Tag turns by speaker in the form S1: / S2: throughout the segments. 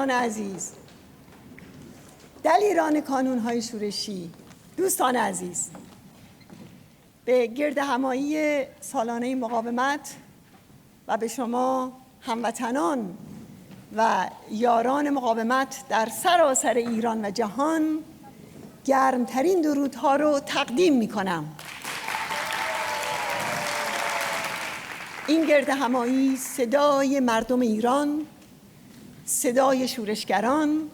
S1: دوستان عزیز، دلیران کانون‌های شورشی، دوستان عزیز، به گردهمایی سالانه مقاومت و به شما هموطنان و یاران مقاومت در سراسر ایران و جهان گرمترین درودها رو تقدیم می‌کنم. این گردهمایی صدای مردم ایران، صدای شورشگران،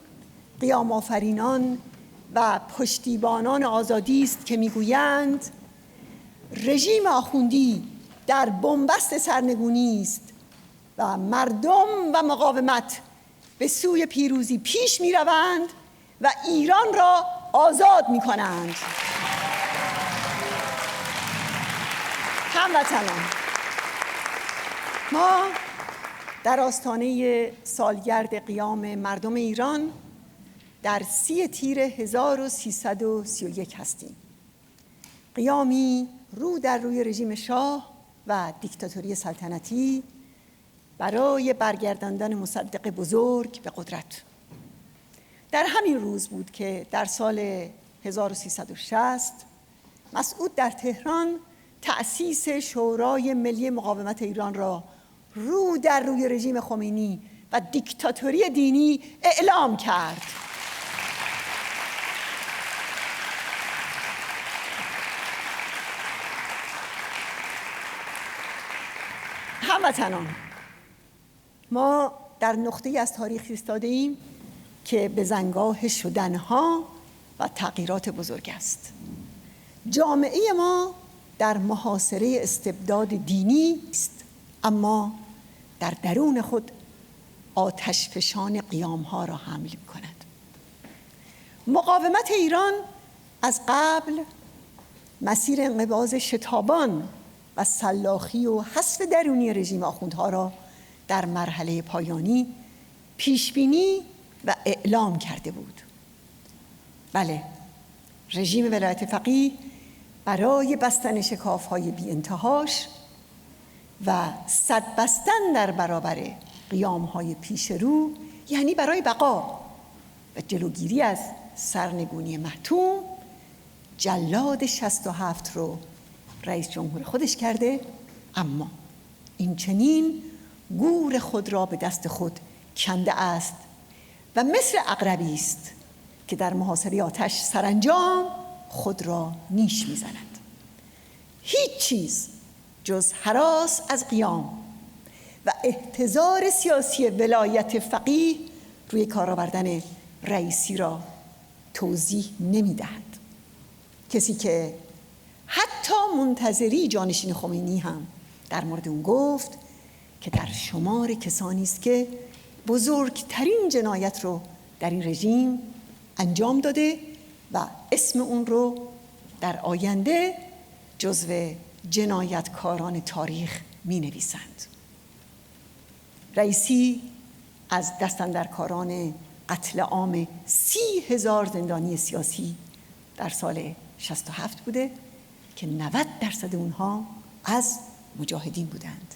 S1: قیام آفرینان و پشتیبانان آزادی است که میگویند رژیم آخوندی در بنبست سرنگونی است و مردم و مقاومت به سوی پیروزی پیش میروند و ایران را آزاد میکنند. هموطنان، ما در آستانه سالگرد قیام مردم ایران در 30 تیر 1331 هستیم. قیامی رو در روی رژیم شاه و دیکتاتوری سلطنتی برای برگرداندن مصدق بزرگ به قدرت. در همین روز بود که در سال 1360 مسعود در تهران تأسیس شورای ملی مقاومت ایران را رو در روی رژیم خمینی و دیکتاتوری دینی اعلام کرد. هموطنان، ما در نقطه‌ای از تاریخ ایستاده‌ایم که به زنگاه شدنها و تغییرات بزرگ است. جامعه ما در محاصره استبداد دینی است، اما در درون خود آتشفشان قیام‌ها را حمل می‌کند. مقاومت ایران از قبل مسیر انقباض شتابان و سلاخی و حذف درونی رژیم آخوندها را در مرحله پایانی پیشبینی و اعلام کرده بود. بله، رژیم ولایت فقیه برای بستن شکاف‌های بی انتهاش و سد بستن در برابر قیام‌های پیش رو، یعنی برای بقا و جلوگیری از سرنگونی محتوم، جلاد 67 رو رئیس جمهور خودش کرده، اما این چنین گور خود را به دست خود کنده است و مثل عقربی است که در محاصره آتش سرانجام خود را نیش می‌زند. هیچ چیز جز هراس از قیام و احتضار سیاسی ولایت فقیه روی کار آوردن رئیسی را توضیح نمی‌دهد. کسی که حتی منتظری جانشین خمینی هم در مورد اون گفت که در شمار کسانی است که بزرگترین جنایت رو در این رژیم انجام داده و اسم اون رو در آینده جزو جنایتکاران تاریخ می نویسند. رئیسی از دستاندرکاران قتل عام 30,000 زندانی سیاسی در سال 67 بوده که 90% اونها از مجاهدین بودند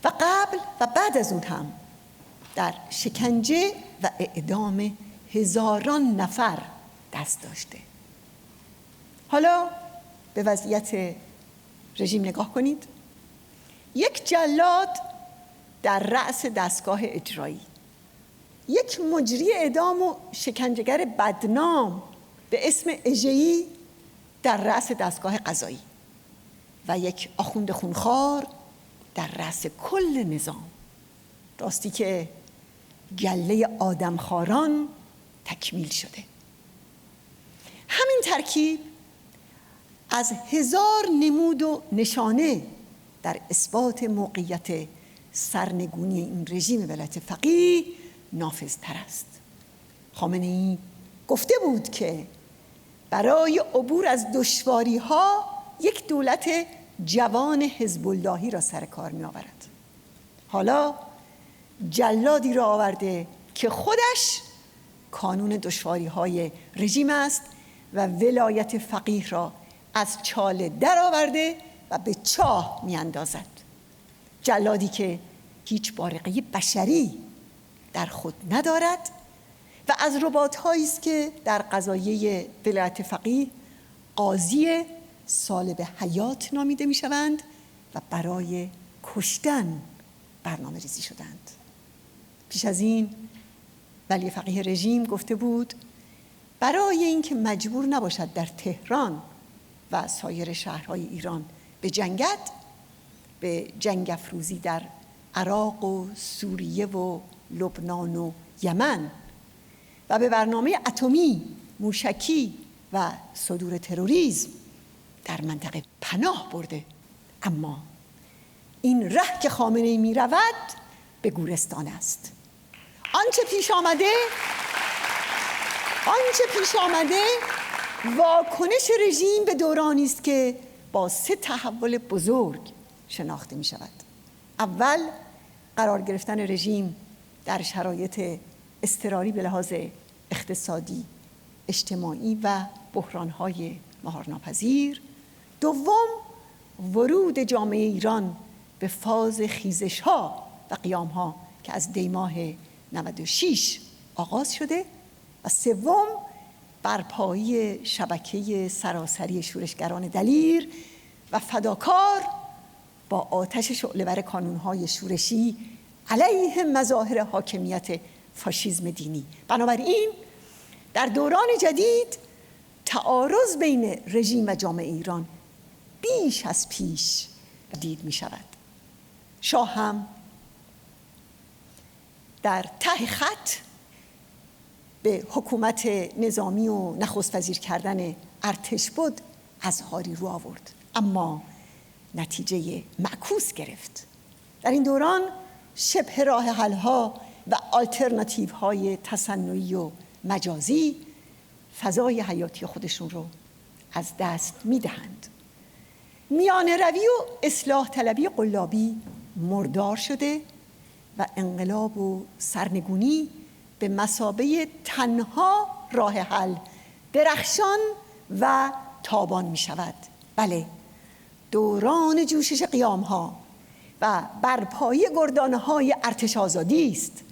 S1: و قبل و بعد از اون هم در شکنجه و اعدام هزاران نفر دست داشته. حالا به وضعیت رژیم نگاه کنید. یک جلاد در رأس دستگاه اجرایی، یک مجری اعدام و شکنجهگر بدنام به اسم اژه‌ای در رأس دستگاه قضایی و یک آخوند خونخوار در رأس کل نظام. راستی که گله آدمخواران تکمیل شده. همین ترکیب از 1000 نمود و نشانه در اثبات موقعیت سرنگونی این رژیم ولایت فقیه نافذتر است. خامنه‌ای گفته بود که برای عبور از دشواری‌ها یک دولت جوان حزب اللهی را سر کار می‌آورد. حالا جلادی را آورده که خودش کانون دشواری‌های رژیم است و ولایت فقیه را از چاله در آورده و به چاه می‌اندازد. جلادی که هیچ بارقه بشری در خود ندارد و از رباط‌هایی است که در قضایه ولایت فقیه قاضی سالب حیات نامیده می‌شوند و برای کشتن برنامه ریزی شدند. پیش از این ولی فقیه رژیم گفته بود برای اینکه مجبور نباشد در تهران و سایر شهرهای ایران به جنگد، به جنگ افروزی در عراق و سوریه و لبنان و یمن و به برنامه اتمی، موشکی و صدور تروریسم در منطقه پناه برده. اما این ره که خامنه‌ای می رود به گورستان است. آنچه پیش آمده واکنش رژیم به دورانی است که با 3 تحول بزرگ شناخته می شود. اول، قرار گرفتن رژیم در شرایط اضطراری به لحاظ اقتصادی، اجتماعی و بحران‌های مهارناپذیر. دوم، ورود جامعه ایران به فاز خیزش‌ها و قیام‌ها که از دی‌ماه 96 آغاز شده. و سوم، برپایی شبکه سراسری شورشگران دلیر و فداکار با آتش شعله‌ور کانون‌های شورشی علیه مظاهر حاکمیت فاشیسم دینی. بنابراین در دوران جدید تعارض بین رژیم و جامعه ایران بیش از پیش دید می شود. شاه هم در ته خط به حکومت نظامی و نخست وزیر کردن ارتش بود اظهاری رو آورد، اما نتیجه معکوس گرفت. در این دوران شبه راه حل‌ها و آلترناتیوهای تصنعی و مجازی فضای حیاتی خودشون رو از دست می‌دهند. میانه روی و اصلاح طلبی قلابی مردار شده و انقلاب و سرنگونی به مثابه تنها راه حل درخشان و تابان می شود. بله، دوران جوشش قیام‌ها و برپایی گردانه‌های ارتش آزادی است.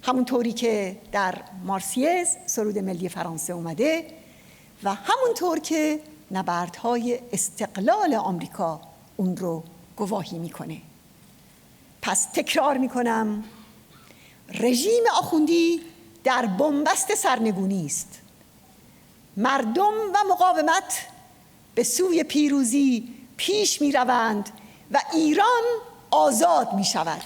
S1: همونطوری که در مارسیز سرود ملی فرانسه اومده و همونطور که نبردهای استقلال آمریکا اون رو گواهی میکنه. پس تکرار میکنم، رژیم آخوندی در بنبست سرنگونی است. مردم و مقاومت به سوی پیروزی پیش میروند و ایران آزاد میشود.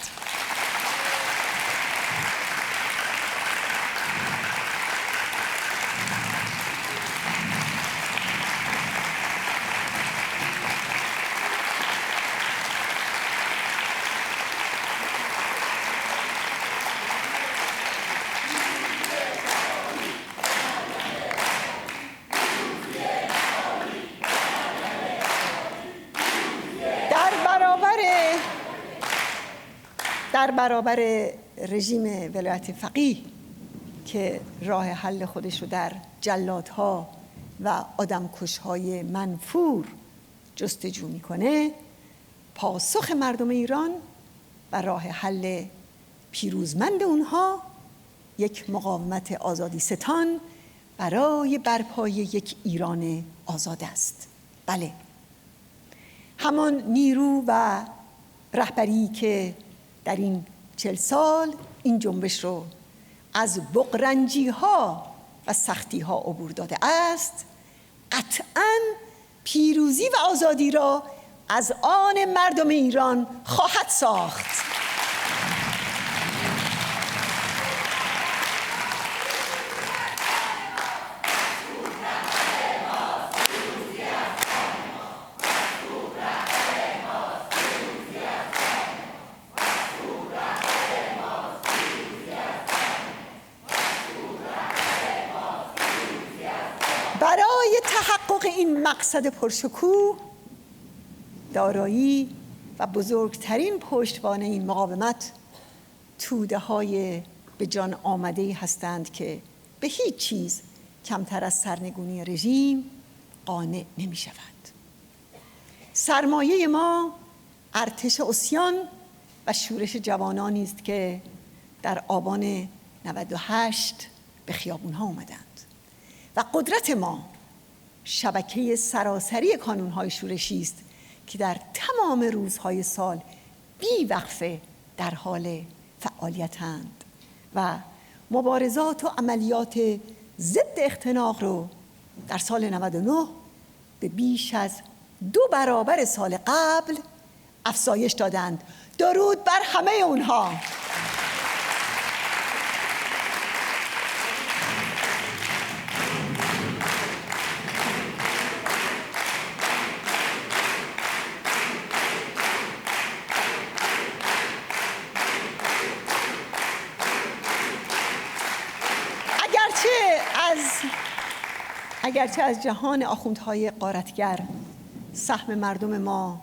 S1: در برابر رژیم ولایت فقیه که راه حل خودش رو در جلادها و آدمکش‌های منفور جستجو میکنه، پاسخ مردم ایران و راه حل پیروزمند اونها یک مقاومت آزادی ستان برای برپای یک ایران آزاد است. بله، همان نیرو و رهبری که در این 40 سال این جنبش رو از بغرنجی‌ها و سختی‌ها عبور داده است، قطعاً پیروزی و آزادی را از آن مردم ایران خواهد ساخت. برای تحقق این مقصد پرشکوه، دارایی و بزرگترین پشتوانه این مقاومت توده‌های به جان آمده‌ای هستند که به هیچ چیز کمتر از سرنگونی رژیم قانع نمی‌شوند. سرمایه ما ارتش عصیان و شورش جوانانی است که در آبان 98 به خیابون‌ها آمدند و قدرت ما شبکه سراسری کانون‌های شورشی است که در تمام روزهای سال بی‌وقفه در حال فعالیتند و مبارزات و عملیات ضد اختناق رو در سال 99 به بیش از 2 برابر سال قبل افزایش دادند. درود بر همه اونها. اگرچه از جهان آخوندهای غارتگر سهم مردم ما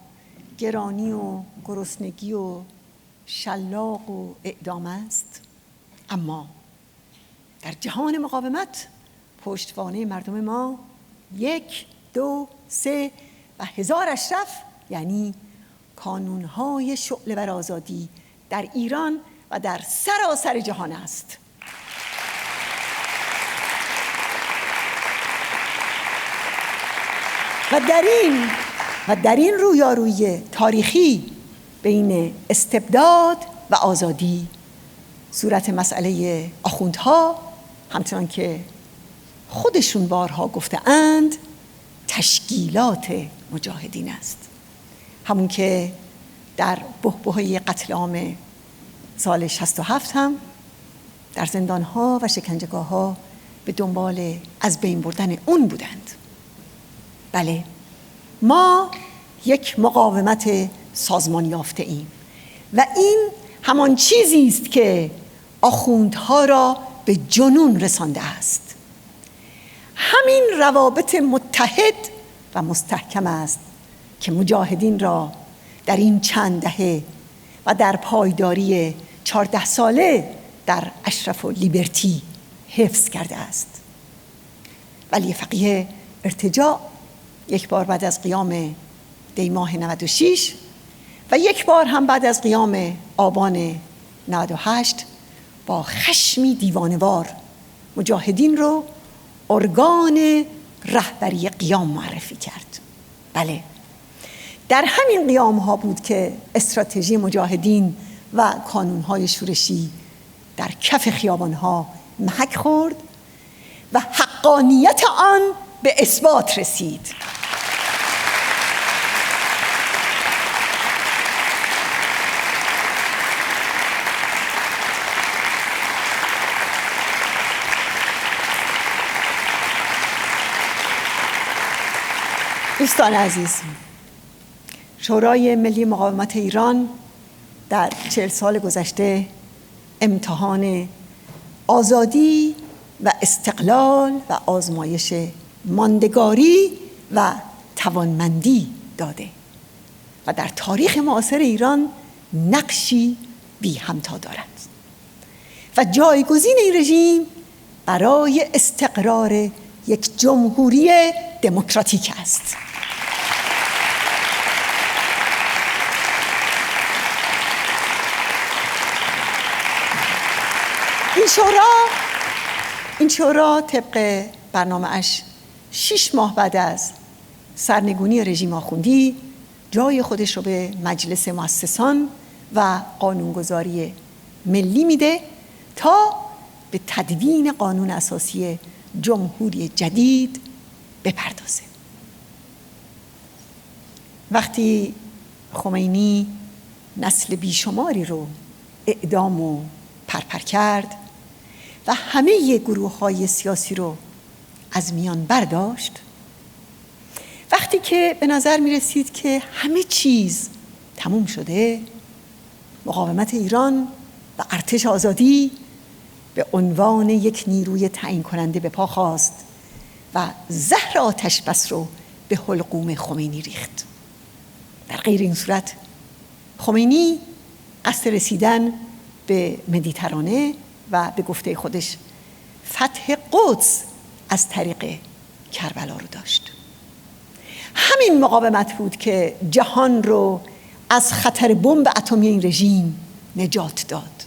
S1: گرانی و گرسنگی و شلاق و اعدام است، اما در جهان مقاومت پشتوانه مردم ما 1 2 3 و 1000 اشرف، یعنی کانونهای شعله‌ور آزادی در ایران و در سراسر جهان است. و در این رویارویی تاریخی بین استبداد و آزادی صورت مسئله آخوندها، همچنان که خودشون بارها گفته‌اند، تشکیلات مجاهدین است. همون که در بحبوحه قتل عام سال 67 هم در زندانها و شکنجهگاه‌ها به دنبال از بین بردن اون بودند. بله، ما یک مقاومت سازمان یافته ایم و این همان چیزی است که آخوندها را به جنون رسانده است. همین روابط متحد و مستحکم است که مجاهدین را در این چند دهه و در پایداری 14 ساله در اشرف و لیبرتی حفظ کرده است. ولی فقیه ارتجاع یک بار بعد از قیام دیماه 96 و یک بار هم بعد از قیام آبان 98 با خشمی دیوانوار مجاهدین رو ارگان رهبری قیام معرفی کرد. بله، در همین قیام ها بود که استراتژی مجاهدین و کانونهای شورشی در کف خیابان ها محک خورد و حقانیت آن به اثبات رسید. دوستان عزیز، شورای ملی مقاومت ایران در 40 سال گذشته امتحان آزادی و استقلال و آزمایش ماندگاری و توانمندی داده و در تاریخ معاصر ایران نقشی بی همتا دارد و جایگزین این رژیم برای استقرار یک جمهوری دموکراتیک است. این شورا طبق برنامه‌اش 6 ماه بعد از سرنگونی رژیم آخوندی جای خودش رو به مجلس مؤسسان و قانونگذاری ملی میده تا به تدوین قانون اساسی جمهوری جدید بپردازه. وقتی خمینی نسل بیشماری رو اعدام و پرپر کرد و همه گروه‌های سیاسی رو از میان برداشت، وقتی که به نظر می رسید که همه چیز تموم شده، مقاومت ایران و ارتش آزادی به عنوان یک نیروی تعیین کننده به پا خواست و زهر آتش بس رو به حلقوم خمینی ریخت. در غیر این صورت خمینی قصد رسیدن به مدیترانه و به گفته خودش فتح قدس از طریق کربلا رو داشت. همین مقاومت بود که جهان رو از خطر بمب اتمی این رژیم نجات داد.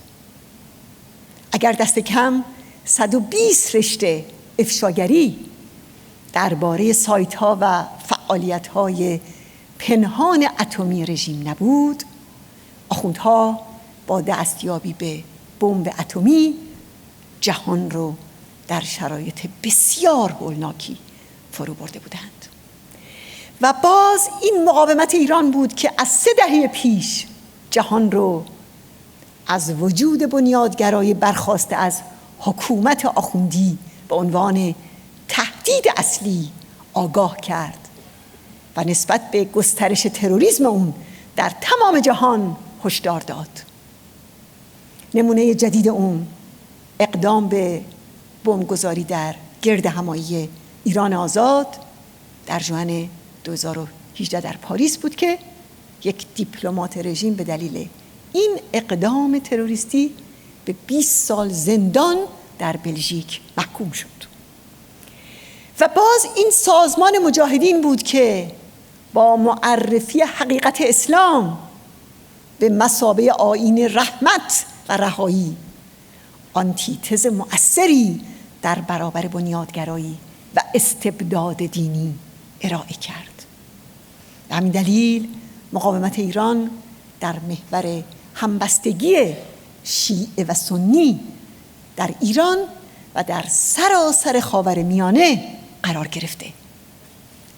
S1: اگر دست کم 120 رشته افشاگری درباره سایت‌ها و فعالیت‌های پنهان اتمی رژیم نبود، آخوندها با دستیابی به بمب اتمی جهان رو در شرایط بسیار هولناکی فرو برده بودند. و باز این مقاومت ایران بود که از 3 دهه پیش جهان رو از وجود بنیادگرای برخاسته از حکومت آخوندی به عنوان تهدید اصلی آگاه کرد و نسبت به گسترش تروریسم اون در تمام جهان هشدار داد. نمونه جدید اون اقدام به بمبگذاری در گرد همایی ایران آزاد در ژوئن 2018 در پاریس بود که یک دیپلمات رژیم به دلیل این اقدام تروریستی به 20 سال زندان در بلژیک محکوم شد. و باز این سازمان مجاهدین بود که با معرفی حقیقت اسلام به مثابه آیین رحمت و رهایی آنتیتز مؤثری در برابر بنیادگرایی و استبداد دینی ارائه کرد. به همین دلیل مقاومت ایران در محور همبستگی شیعه و سنی در ایران و در سراسر خاورمیانه قرار گرفته.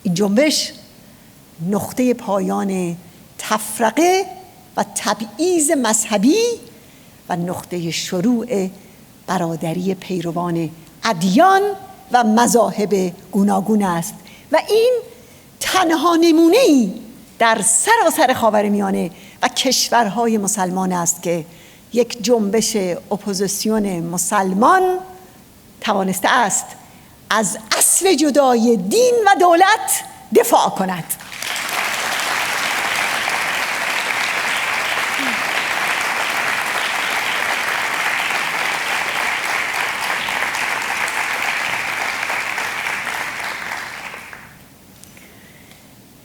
S1: این جنبش نقطه پایان تفرقه و تبعیض مذهبی و نقطه شروع برادری پیروان ادیان و مذاهب گوناگون است و این تنها نمونه‌ای در سراسر خاورمیانه و کشورهای مسلمان است که یک جنبش اپوزیسیون مسلمان توانسته است از اصل جدای دین و دولت دفاع کند.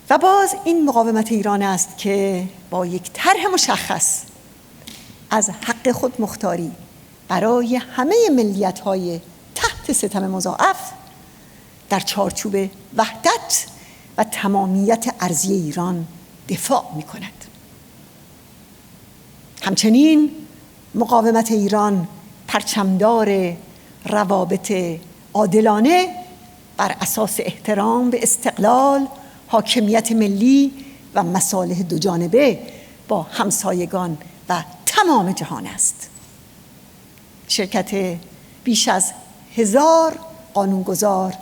S1: و باز این مقاومت ایران است که با یک طرح مشخص از حق خود مختاری برای همه ملیت‌های تحت ستم مضاعف در چارچوب وحدت و تمامیت ارضی ایران دفاع می‌کند. همچنین مقاومت ایران پرچمدار روابط عادلانه بر اساس احترام به استقلال، حاکمیت ملی و مصالح دوجانبه با همسایگان و تمام جهان است. شرکت بیش از 1000 قانونگذار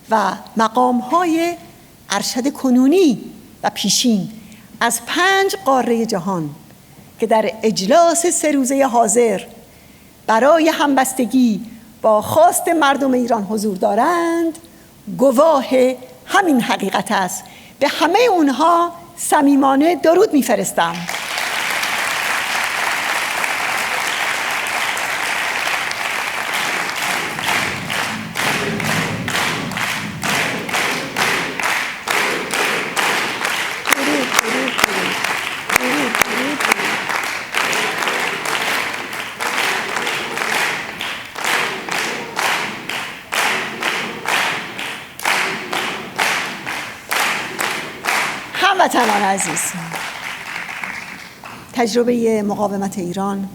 S1: و مقام‌های ارشد کنونی و پیشین از 5 قاره جهان که در اجلاس 3 روزه حاضر برای همبستگی با خواست مردم ایران حضور دارند، گواه همین حقیقت است. به همه اونها صمیمانه درود می‌فرستم. هموطنان عزیز، تجربه مقاومت ایران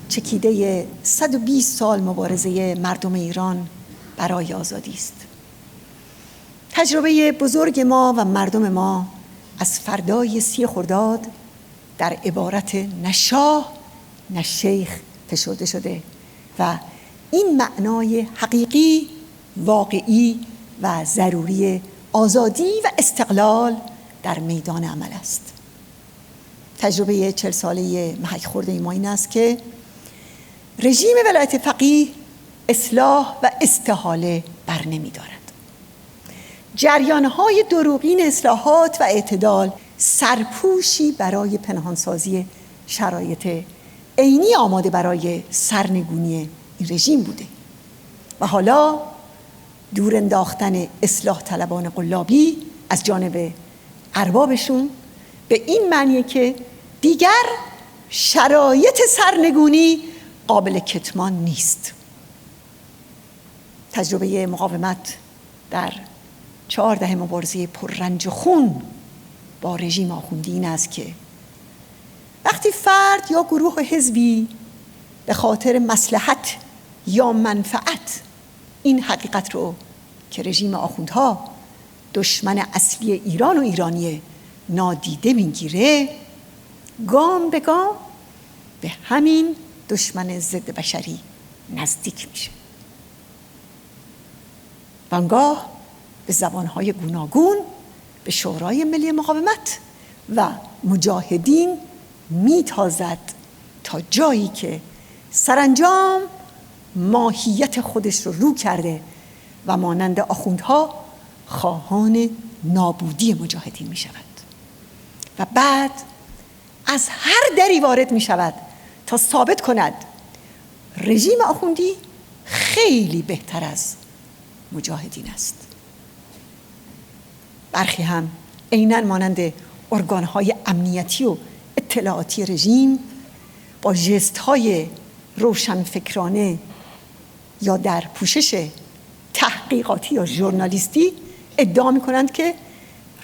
S1: چکیده 120 سال مبارزه مردم ایران برای آزادی است. تجربه بزرگ ما و مردم ما از فردای 30 خرداد در عبارت نه شاه نه شیخ فشرده شده و این معنای حقیقی، واقعی و ضروری آزادی و استقلال در میدان عمل است. تجربه 40 ساله محک خورده ما این است که رژیم ولایت فقیه اصلاح و استحاله بر نمی دارد. جریان‌های دروغین اصلاحات و اعتدال سرپوشی برای پنهانسازی شرایط عینی آماده برای سرنگونی این رژیم بوده و حالا دور انداختن اصلاح طلبان قلابی از جانب اربابشون به این معنیه که دیگر شرایط سرنگونی قابل کتمان نیست. تجربه مقاومت در 4 دهه مبارزه پررنج و خون با رژیم آخوندی این است که وقتی فرد یا گروه حزبی به خاطر مصلحت یا منفعت این حقیقت رو که رژیم آخوندها دشمن اصلی ایران و ایرانی نادیده میگیره، گام به گام به همین دشمن ضد بشری نزدیک میشه. وانگاه به زبانهای گوناگون به شورای ملی مقاومت و مجاهدین میتازد تا جایی که سرانجام ماهیت خودش رو کرده و مانند آخوندها خواهان نابودی مجاهدین می شود و بعد از هر دری وارد می شود تا ثابت کند رژیم آخوندی خیلی بهتر از مجاهدین است. برخی هم عیناً مانند ارگانهای امنیتی و اطلاعاتی رژیم با ژست‌های روشنفکرانه یا در پوشش تحقیقاتی یا ژورنالیستی ادعا می‌کنند که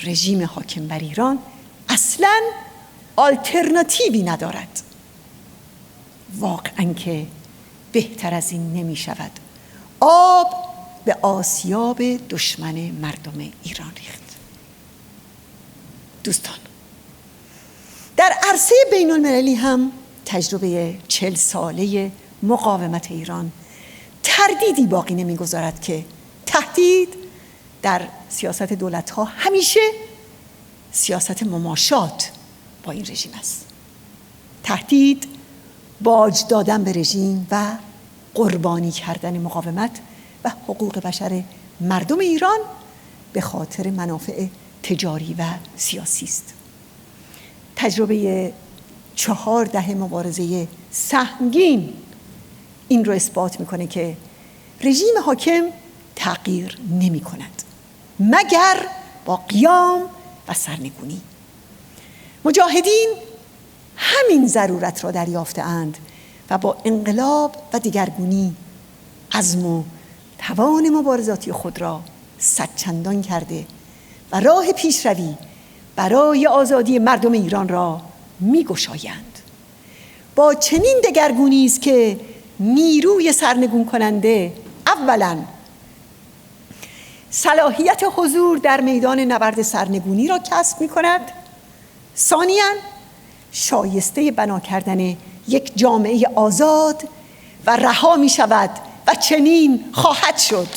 S1: رژیم حاکم بر ایران اصلاً آلترناتیوی ندارد. واقعاً که بهتر از این نمی‌شود آب به آسیاب دشمن مردم ایران ریخت. دوستان، در عرصه بین المللی هم تجربه 40 ساله مقاومت ایران تردیدی باقی نمیگذارد که تهدید در سیاست دولت‌ها همیشه سیاست مماشات با این رژیم است. تهدید باج دادن به رژیم و قربانی کردن مقاومت و حقوق بشر مردم ایران به خاطر منافع تجاری و سیاسی است. تجربه 4 دهه مبارزه سهمگین این رو اثبات میکنه که رژیم حاکم تغییر نمی کند مگر با قیام و سرنگونی. مجاهدین همین ضرورت را دریافته‌اند و با انقلاب و دگرگونی عزم و توان مبارزاتی خود را صدچندان کرده و راه پیشروی برای آزادی مردم ایران را می‌گشایند. با چنین دگرگونی است که نیروی سرنگون کننده اولاً صلاحیت حضور در میدان نبرد سرنگونی را کسب می‌کند، ثانیاً شایسته بنا کردن یک جامعه آزاد و رها می‌شود و چنین خواهد شد.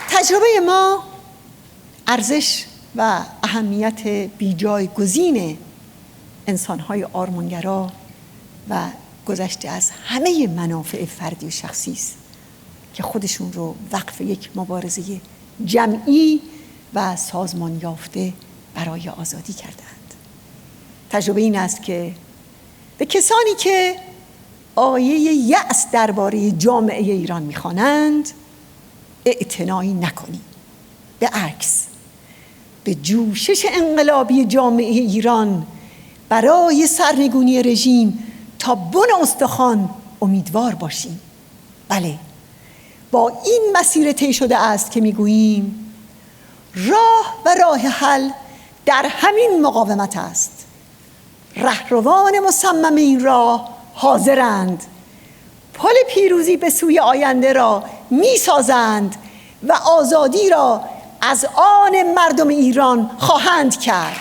S1: تجربه ما ارزش و اهمیت بیجایگزین انسان‌های آرمانگرا و گذشته از همه منافع فردی و شخصی است که خودشون رو وقف یک مبارزه جمعی و سازمان یافته برای آزادی کردند. تجربه این است که به کسانی که آیه یأس درباره جامعه ایران می‌خوانند اعتنایی نکنی، به عکس به جوشش انقلابی جامعه ایران برای سرنگونی رژیم تا بن استخوان امیدوار باشیم. بله، با این مسیر طی شده است که میگوییم راه حل در همین مقاومت است. رهروان مصمم این راه حاضرند، پل پیروزی به سوی آینده را میسازند و آزادی را از آن مردم ایران خواهند کرد.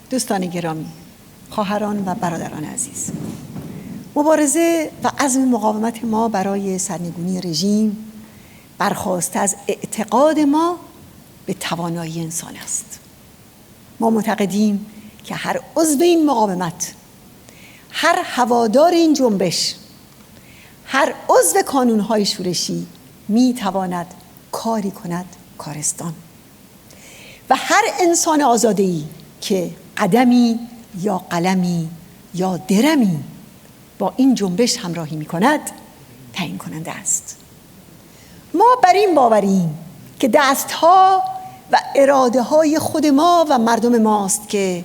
S1: دوستان گرامی، خواهران و برادران عزیز، مبارزه و عزم مقاومت ما برای سرنگونی رژیم برخاسته از اعتقاد ما به توانایی انسان است. ما معتقدیم که هر عضو این مقاومت، هر هوادار این جنبش، هر عضو کانون‌های شورشی می‌تواند کاری کند کارستان و هر انسان آزاده‌ای که قدمی یا قلمی یا درمی با این جنبش همراهی می‌کند تعیین کننده است. ما بر این باوریم که دست‌ها و اراده‌های خود ما و مردم ماست که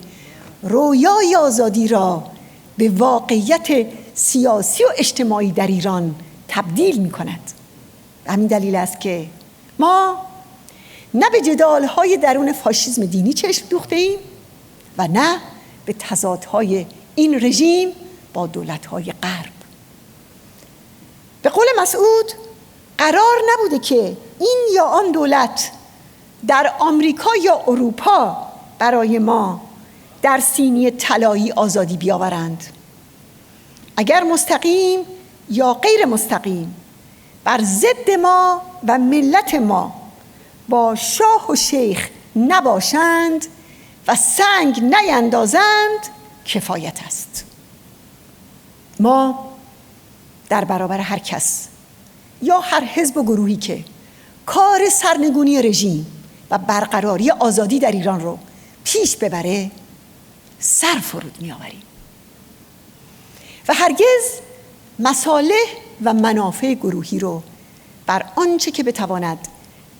S1: رویای آزادی را به واقعیت سیاسی و اجتماعی در ایران تبدیل می‌کند. همین دلیل است که ما نه به جدال‌های درون فاشیسم دینی چشم دوخته‌ایم و نه به تضادهای این رژیم با دولت‌های غرب. به قول مسعود قرار نبوده که این یا آن دولت در آمریکا یا اروپا برای ما در سینی طلایی آزادی بیاورند. اگر مستقیم یا غیر مستقیم بر ضد ما و ملت ما با شاه و شیخ نباشند و سنگ نیندازند کفایت است. ما در برابر هر کس یا هر حزب و گروهی که کار سرنگونی رژیم و برقراری آزادی در ایران رو پیش ببره سر فرود می آوریم و هرگز مصالح و منافع گروهی رو بر آنچه که بتواند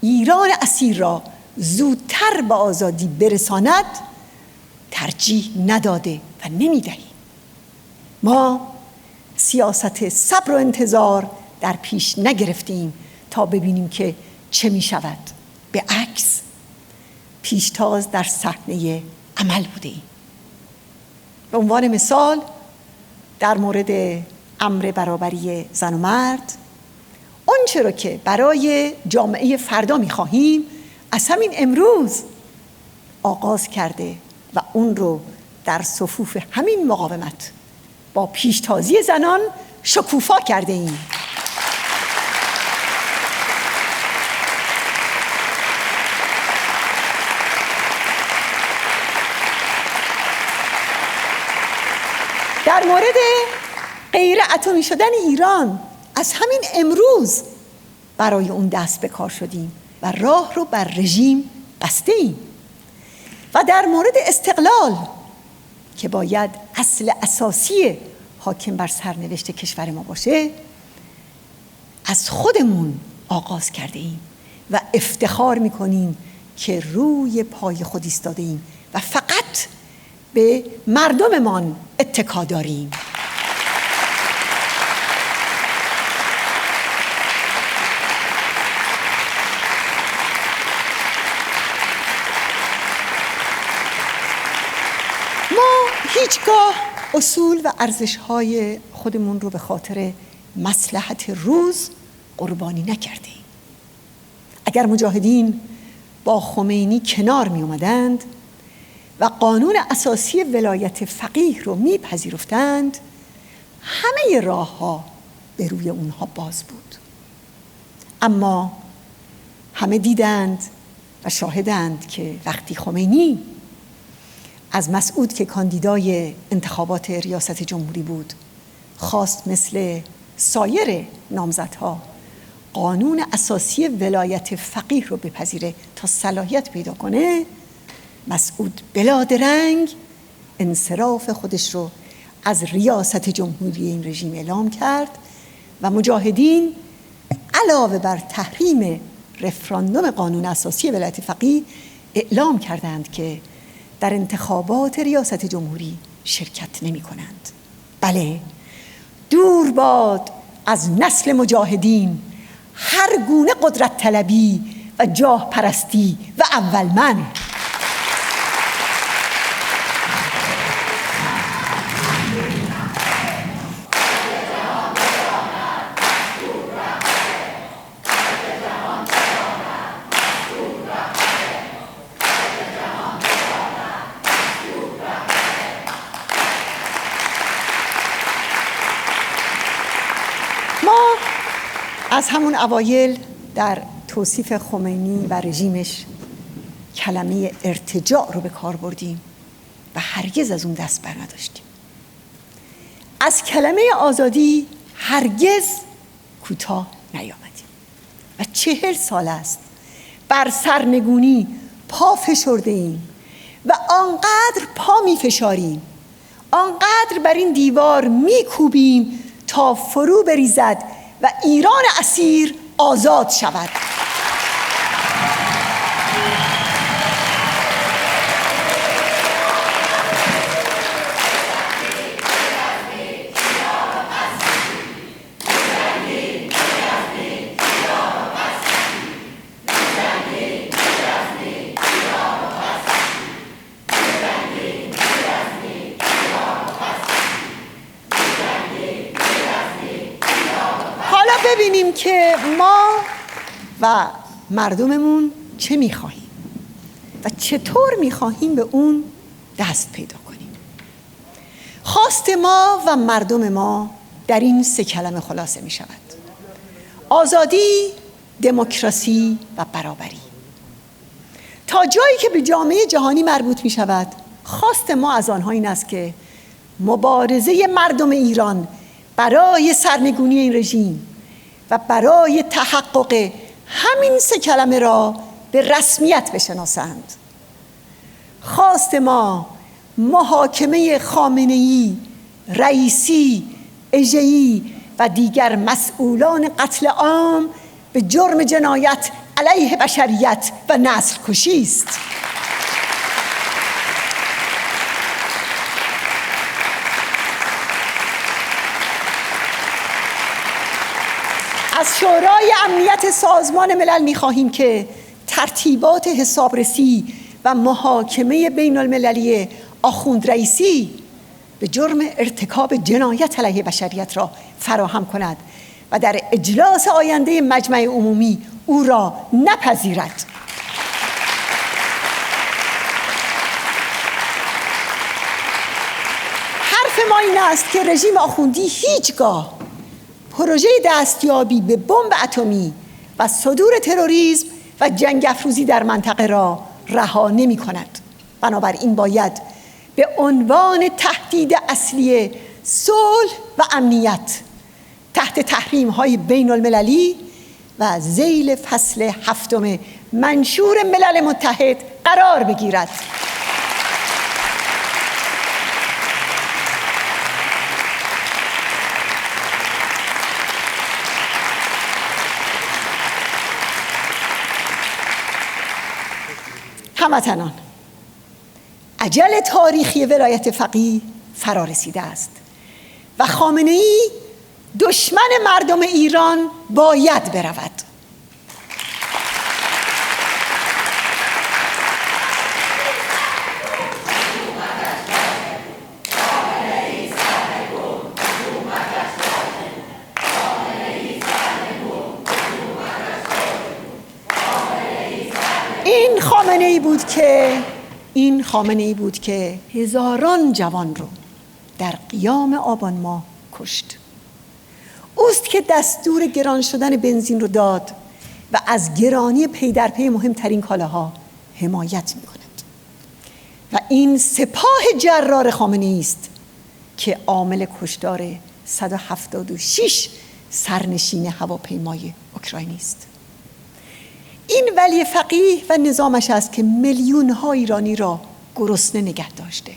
S1: ایران اسیر را زودتر به آزادی برساند ترجیح نداده و نمی‌دهیم. ما سیاست صبر و انتظار در پیش نگرفتیم تا ببینیم که چه می شود. به عکس پیشتاز در صحنه عمل بوده ایم. به عنوان مثال در مورد امر برابری زن و مرد، آنچه را که برای جامعه فردا می خواهیم از همین امروز آغاز کرده و اون رو در صفوف همین مقاومت با پیشتازی زنان شکوفا کرده ایم. در مورد غیر اتمی شدن ایران از همین امروز برای اون دست به کار شدیم و راه رو بر رژیم بسته ایم. و در مورد استقلال که باید اصل اساسی حاکم بر سرنوشت کشور ما باشه از خودمون آغاز کرده ایم و افتخار میکنیم که روی پای خود ایستاده ایم و فقط به مردممان اتکا داریم. هیچگاه اصول و ارزش‌های خودمون رو به خاطر مصلحت روز قربانی نکردیم. اگر مجاهدین با خمینی کنار می اومدند و قانون اساسی ولایت فقیه رو می پذیرفتند همه راه‌ها به روی اونها باز بود. اما همه دیدند و شاهدند که وقتی خمینی از مسعود که کاندیدای انتخابات ریاست جمهوری بود خواست مثل سایر نامزدها قانون اساسی ولایت فقیه رو بپذیره تا صلاحیت پیدا کنه، مسعود بلا درنگ انصراف خودش رو از ریاست جمهوری این رژیم اعلام کرد و مجاهدین علاوه بر تحریم رفراندوم قانون اساسی ولایت فقیه اعلام کردند که در انتخابات ریاست جمهوری شرکت نمی کنند. بله، دور باد از نسل مجاهدین هر گونه قدرت طلبی و جاه پرستی و اول من. از همون اوایل در توصیف خمینی و رژیمش کلمه ارتجاع رو به کار بردیم و هرگز از اون دست بر نداشتیم. از کلمه آزادی هرگز کوتاه نیامدیم و 40 سال است بر سرنگونی پا فشرده ایم و آنقدر پا می فشاریم، آنقدر بر این دیوار می کوبیم تا فرو بریزد و ایران اسیر آزاد شود. ببینیم که ما و مردممون چه میخواهیم و چطور میخواهیم به اون دست پیدا کنیم. خواست ما و مردم ما در این 3 کلمه خلاصه میشود: آزادی، دموکراسی و برابری. تا جایی که به جامعه جهانی مربوط میشود، خواست ما از آنها این است که مبارزه مردم ایران برای سرنگونی این رژیم و برای تحقق همین 3 کلمه را به رسمیت بشناسند. خواست ما محاکمه خامنه‌ای، رئیسی، اژه‌ای و دیگر مسئولان قتل عام به جرم جنایت علیه بشریت و نسل کشی است. از شورای امنیت سازمان ملل می‌خواهیم که ترتیبات حسابرسی و محاکمه بین المللی آخوند رئیسی به جرم ارتکاب جنایت علیه بشریت را فراهم کند و در اجلاس آینده مجمع عمومی او را نپذیرد. حرف ما این است که رژیم آخوندی هیچگاه پروژه دستیابی به بمب اتمی و صدور تروریسم و جنگ افروزی در منطقه را رها نمی کند. بنابراین باید به عنوان تهدید اصلی صلح و امنیت تحت تحریم‌های بین المللی و ذیل فصل 7 منشور ملل متحد قرار بگیرد. هموطنان، اجل تاریخی ولایت فقیه فرا رسیده است و خامنه‌ای دشمن مردم ایران باید برود. این خامنه‌ای بود که هزاران جوان رو در قیام آبان ماه کشت. اوست که دستور گران شدن بنزین رو داد و از گرانی پی در پی مهمترین کالاها حمایت می‌کند. و این سپاه جرار خامنه‌ای است که عامل کشتار 176 سرنشین هواپیمای اوکراینی است. این ولی فقیه و نظامش است که میلیون‌ها ایرانی را گرسنه نگه داشته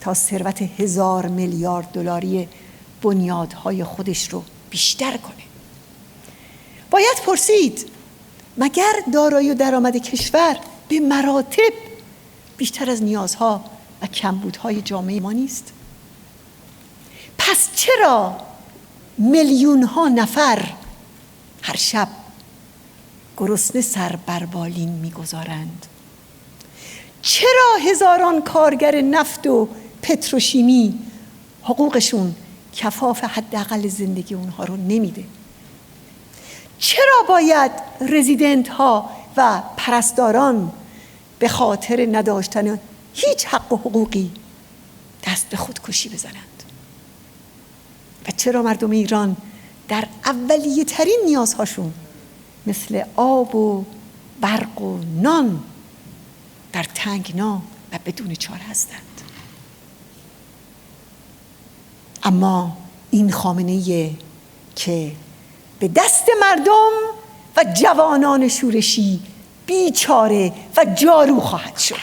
S1: تا ثروت 1000 میلیارد دلاری بنیادهای خودش رو بیشتر کنه. باید پرسید مگر دارایی و درآمد کشور به مراتب بیشتر از نیازها و کمبودهای جامعه ما نیست؟ پس چرا میلیون‌ها نفر هر شب گرسنه سر بر بالین می‌گذارند؟ چرا هزاران کارگر نفت و پتروشیمی حقوقشون کفاف حداقل زندگی اونها رو نمیده؟ چرا باید رزیدنت ها و پرستاران به خاطر نداشتن هیچ حق و حقوقی دست به خودکشی بزنند؟ و چرا مردم ایران در اولیه ترین نیازهاشون مثل آب و برق و نان در تنگنا و بدون چاره هستند. اما این خامنه‌ای که به دست مردم و جوانان شورشی بیچاره و جارو خواهد شد.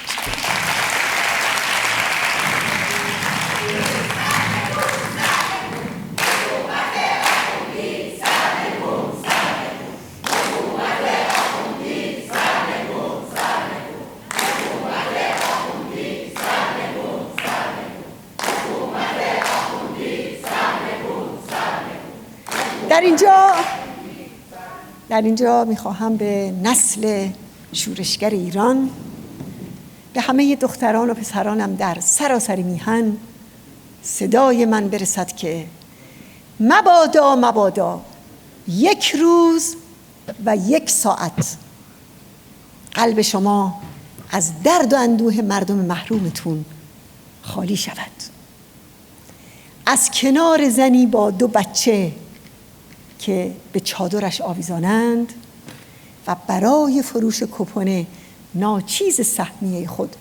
S1: در اینجا میخواهم به نسل شورشگر ایران، به همه دختران و پسرانم در سراسر میهن صدای من برسد که مبادا یک روز و یک ساعت قلب شما از درد و اندوه مردم محرومتون خالی شود. از کنار زنی با 2 بچه که به چادرش آویزانند و برای فروش کپون ناچیز سهمیه خود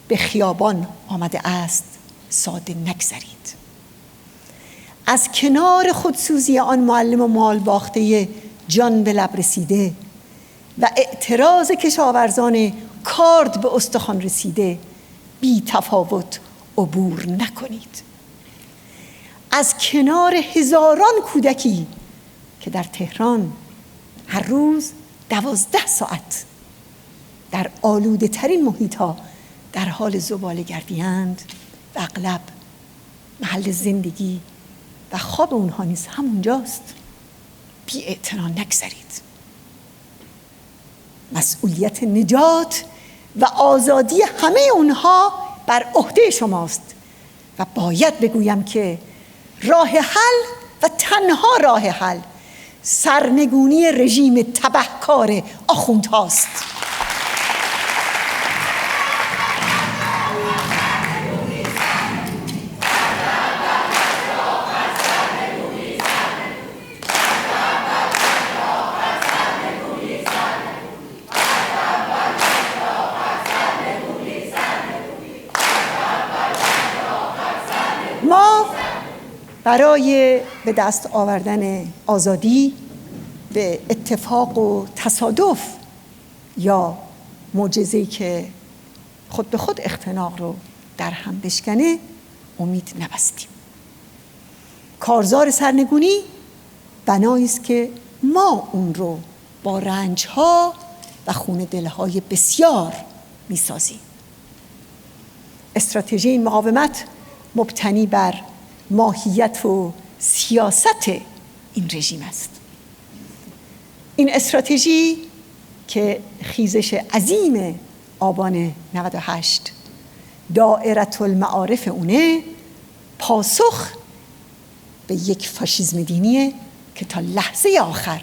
S1: به خیابان آمده است ساده نگذرید. از کنار خودسوزی آن معلم و مال باخته جان به لب رسیده و اعتراض کشاورزان کارد به استخوان رسیده بی تفاوت عبور نکنید. از کنار هزاران کودکی که در تهران هر روز 12 ساعت در آلوده ترین محیط ها در حال زباله گردیند و اغلب محل زندگی و خواب اونها نیز همونجاست، بی اعتنا نگذرید. مسئولیت نجات و آزادی همه اونها بر عهده شماست و باید بگویم که راه حل و تنها راه حل سرنگونی رژیم تبهکار آخوندهاست. ما برای به دست آوردن آزادی به اتفاق و تصادف یا معجزه‌ای که خود به خود اختناق رو در هم بشکنه امید نبستیم. کارزار سرنگونی بنایی است که ما اون رو با رنج‌ها و خون دل‌های بسیار می‌سازیم. استراتژی این مقاومت مبتنی بر ماهیت و سیاست این رژیم است. این استراتژی که خیزش عظیم آبان 98 دائره المعارف اونه، پاسخ به یک فاشیسم دینیه که تا لحظه آخر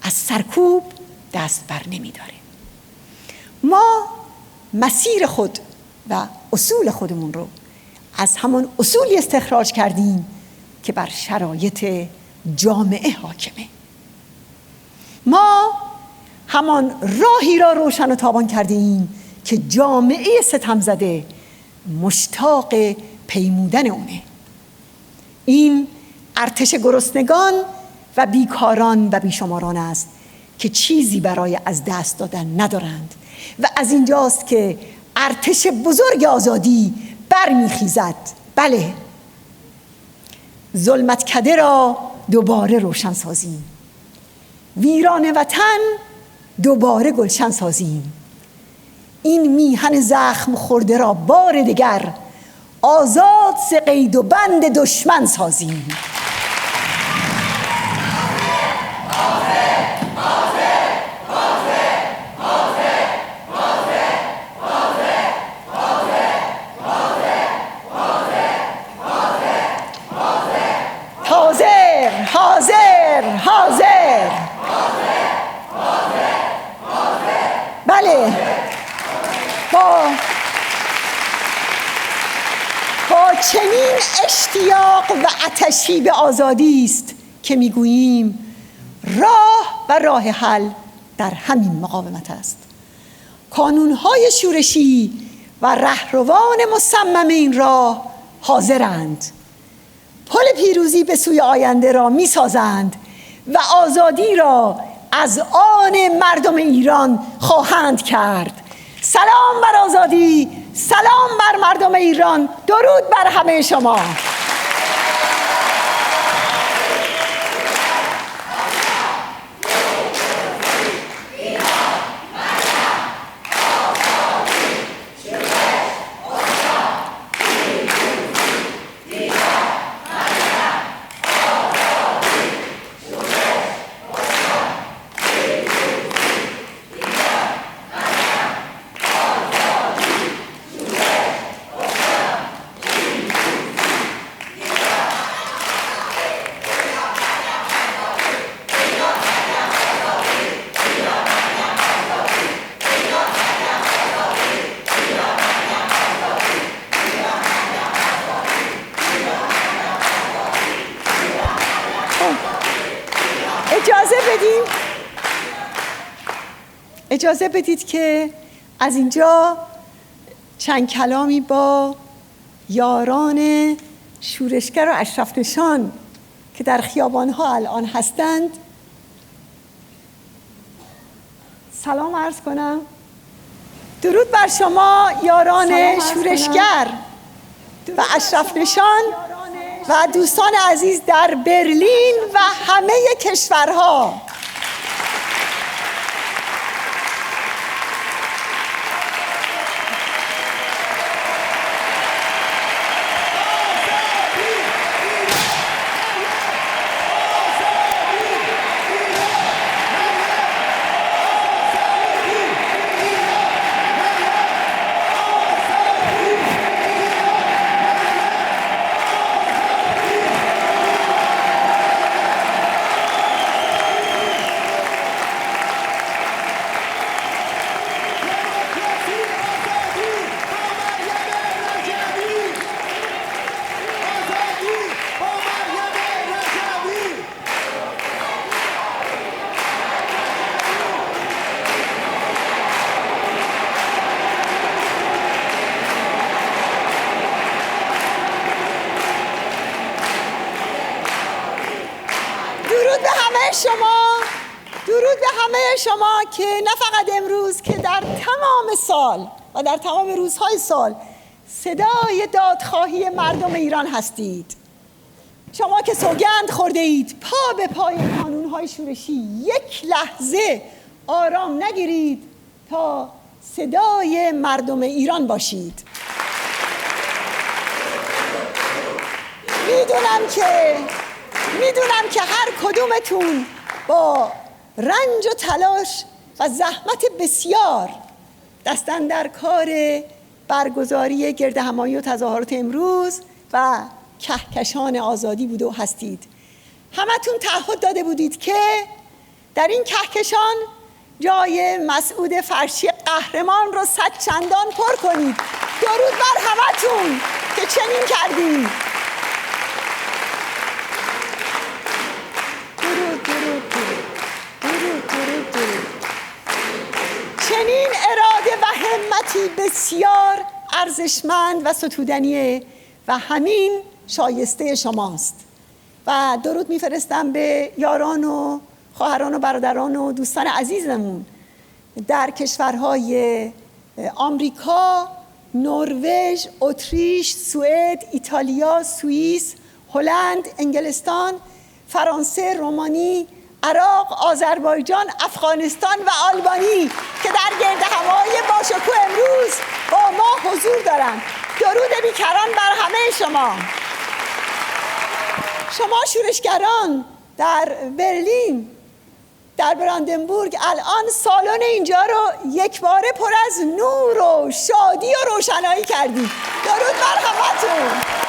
S1: از سرکوب دست بر نمی داره. ما مسیر خود و اصول خودمون رو از همان اصولی استخراج کردیم که بر شرایط جامعه حاکمه. ما همان راهی را روشن و تابان کردیم که جامعه ستم زده مشتاق پیمودن اونه. این ارتش گرسنگان و بیکاران و بیشماران است که چیزی برای از دست دادن ندارند و از اینجاست که ارتش بزرگ آزادی برمیخیزد. بله، ظلمتکده را دوباره روشن سازیم، ویران وطن دوباره گلشن سازیم، این میهن زخم خورده را بار دیگر آزاد ز قید و بند دشمن سازیم. حاضر. بله، با چنین اشتیاق و آتشی به آزادی است که میگوییم راه و راه حل در همین مقاومت است. کانونهای شورشی و رهروان مصمم این راه حاضرند، پل پیروزی به سوی آینده را می‌سازند و آزادی را از آن مردم ایران خواهند کرد. سلام بر آزادی، سلام بر مردم ایران، درود بر همه شما. اجازه بدید که از اینجا چند کلامی با یاران شورشگر و اشرف نشان که در خیابان‌ها الان هستند سلام عرض کنم. درود بر شما یاران شورشگر و اشرف نشان و دوستان عزیز در برلین و همه کشورها. درود به همه شما که نه فقط امروز که در تمام سال و در تمام روزهای سال صدای دادخواهی مردم ایران هستید. شما که سوگند خورده اید پا به پای قانونهای شورشی یک لحظه آرام نگیرید تا صدای مردم ایران باشید. میدونم که هر کدومتون با رنج و تلاش و زحمت بسیار دستن در کار برگزاری گردهمایی و تظاهرات امروز و کهکشان آزادی بوده و هستید. همتون تعهد داده بودید که در این کهکشان جای مسعود فرشی قهرمان رو 100 چندان پر کنید. درود بر همتون که چنین کردید. چنین اراده و همتی بسیار ارزشمند و ستودنیه و همین شایسته شماست. و درود میفرستم به یاران و خواهران و برادران و دوستان عزیزمون در کشورهای آمریکا، نروژ، اتریش، سوئد، ایتالیا، سوئیس، هلند، انگلستان، فرانسه، رومانی، عراق، آذربایجان، افغانستان و آلبانی که در گردهمایی باشکوه امروز با ما حضور دارند. درود بیکران بر همه شما. شما شورشگران در برلین، در براندنبورگ الان سالن اینجا رو یک باره پر از نور و شادی و روشنایی کردید. درود بر همتون.